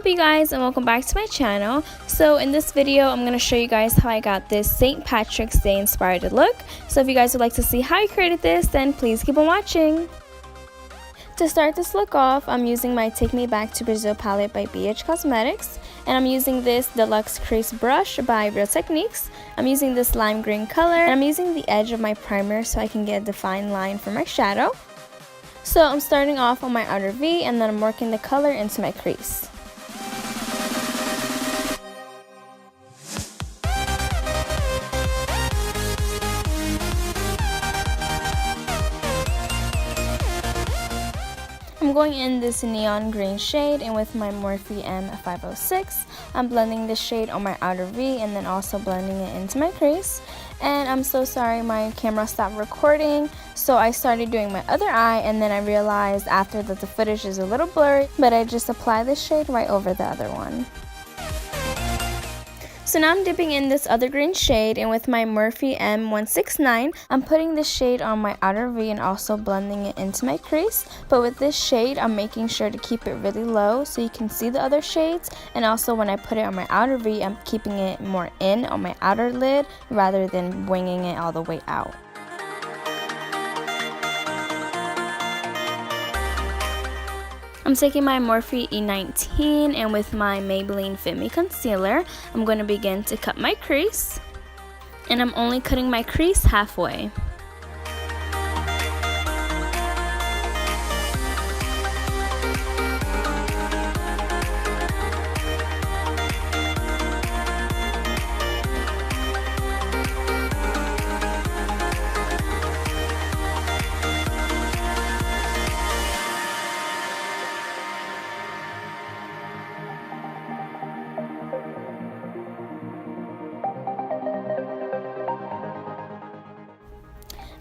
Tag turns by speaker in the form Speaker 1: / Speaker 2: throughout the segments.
Speaker 1: up you guys, and welcome back to my channel. So in this video I'm going to show you guys how I got this St. Patrick's Day inspired look. So if you guys would like to see how I created this, then please keep on watching. To start this look off, I'm using my Take Me Back to Brazil palette by BH Cosmetics, and I'm using this Deluxe Crease brush by Real Techniques. I'm using this lime green color, and I'm using the edge of my primer so I can get a defined line for my shadow. So I'm starting off on my outer V, and then I'm working the color into my crease. I'm going in this neon green shade, and with my Morphe M506, I'm blending this shade on my outer V and then also blending it into my crease. And I'm so sorry my camera stopped recording, so I started doing my other eye, and then I realized after that the footage is a little blurry, but I just apply this shade right over the other one. So now I'm dipping in this other green shade, and with my Morphe M169, I'm putting this shade on my outer V and also blending it into my crease. But with this shade, I'm making sure to keep it really low so you can see the other shades. And also when I put it on my outer V, I'm keeping it more in on my outer lid rather than winging it all the way out. I'm taking my Morphe E19, and with my Maybelline Fit Me Concealer, I'm going to begin to cut my crease. And I'm only cutting my crease halfway.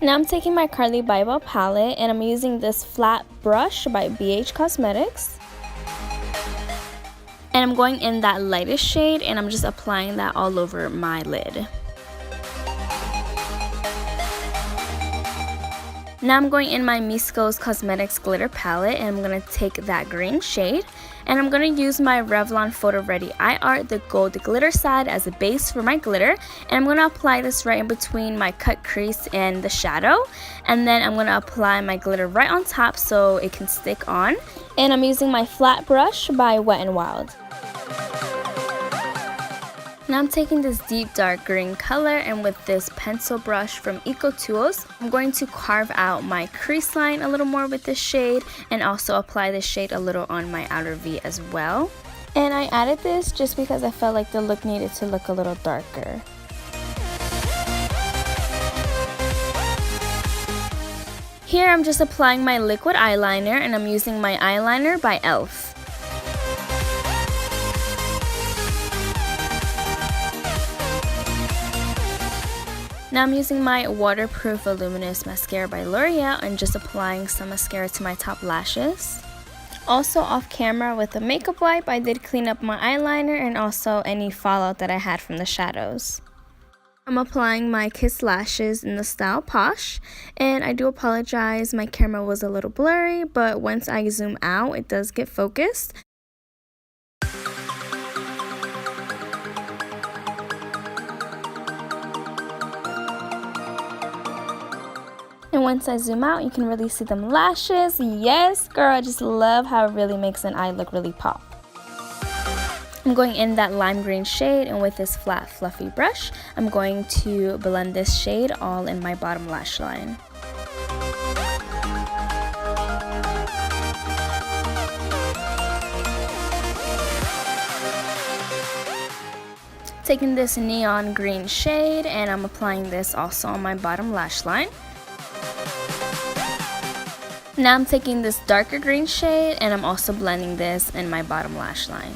Speaker 1: Now I'm taking my Carli Bybel palette, and I'm using this flat brush by BH Cosmetics. And I'm going in that lightest shade, and I'm just applying that all over my lid. Now I'm going in my Misco's Cosmetics Glitter Palette, and I'm going to take that green shade. And I'm going to use my Revlon Photo Ready Eye Art, the gold glitter side, as a base for my glitter. And I'm going to apply this right in between my cut crease and the shadow. And then I'm going to apply my glitter right on top so it can stick on. And I'm using my flat brush by Wet n Wild. Now I'm taking this deep dark green color, and with this pencil brush from Eco Tools, I'm going to carve out my crease line a little more with this shade, and also apply this shade a little on my outer V as well. And I added this just because I felt like the look needed to look a little darker. Here I'm just applying my liquid eyeliner, and I'm using my eyeliner by e.l.f. Now I'm using my waterproof Voluminous mascara by L'Oreal and just applying some mascara to my top lashes. Also off camera with a makeup wipe, I did clean up my eyeliner and also any fallout that I had from the shadows. I'm applying my Kiss lashes in the style Posh, and I do apologize, my camera was a little blurry, but once I zoom out it does get focused. And once I zoom out, you can really see them lashes. Yes, girl, I just love how it really makes an eye look really pop. I'm going in that lime green shade, and with this flat fluffy brush, I'm going to blend this shade all in my bottom lash line. Taking this neon green shade, and I'm applying this also on my bottom lash line. Now I'm taking this darker green shade, and I'm also blending this in my bottom lash line.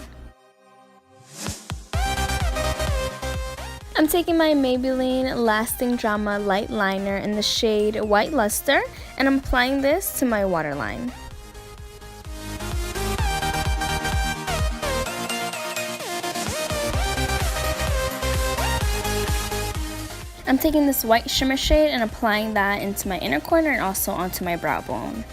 Speaker 1: I'm taking my Maybelline Lasting Drama Light Liner in the shade White Luster, and I'm applying this to my waterline. I'm taking this white shimmer shade and applying that into my inner corner and also onto my brow bone.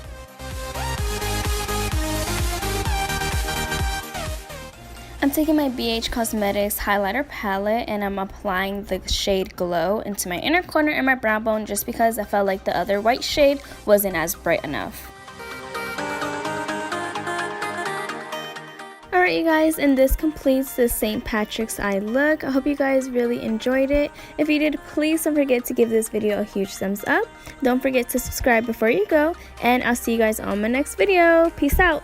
Speaker 1: I'm taking my BH Cosmetics highlighter palette and I'm applying the shade Glow into my inner corner and my brow bone just because I felt like the other white shade wasn't as bright enough. Alright you guys, and this completes the St. Patrick's eye look. I hope you guys really enjoyed it. If you did, please don't forget to give this video a huge thumbs up. Don't forget to subscribe before you go, and I'll see you guys on my next video. Peace out!